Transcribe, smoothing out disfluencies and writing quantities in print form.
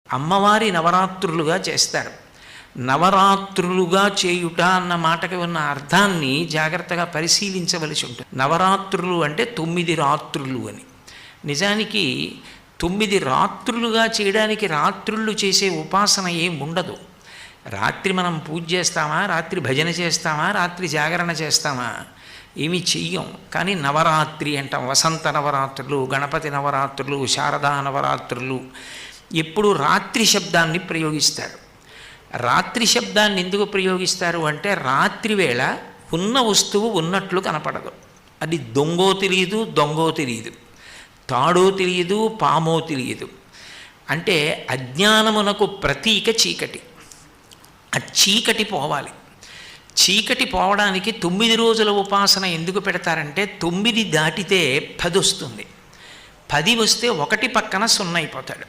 అమ్మవారి నవరాత్రులుగా చేస్తారు. నవరాత్రులుగా చేయుట అన్న మాటకి ఉన్న అర్థాన్ని జాగ్రత్తగా పరిశీలించవలసి ఉంటుంది. నవరాత్రులు అంటే 9 రాత్రులు అని. నిజానికి 9 రాత్రులుగా చేయడానికి రాత్రుళ్ళు చేసే ఉపాసన ఏం ఉండదు. రాత్రి మనం పూజ చేస్తామా, రాత్రి భజన చేస్తామా, రాత్రి జాగరణ చేస్తామా, ఏమీ చెయ్యం. కానీ నవరాత్రి అంటాం. వసంత నవరాత్రులు, గణపతి నవరాత్రులు, శారదా నవరాత్రులు ఎప్పుడు రాత్రి శబ్దాన్ని ప్రయోగిస్తారు. రాత్రి శబ్దాన్ని ఎందుకు ప్రయోగిస్తారు అంటే రాత్రి వేళ ఉన్న వస్తువు ఉన్నట్లు కనపడదు. అది దొంగో తెలియదు, దొంగో తెలియదు, తాడో తెలియదు, పామో తెలియదు. అంటే అజ్ఞానమునకు ప్రతీక చీకటి. ఆ చీకటి పోవాలి. చీకటి పోవడానికి 9 రోజుల ఉపాసన ఎందుకు పెడతారంటే 9 దాటితే 10 వస్తుంది. 10 వస్తే 1 పక్కన 0 అయిపోతాడు.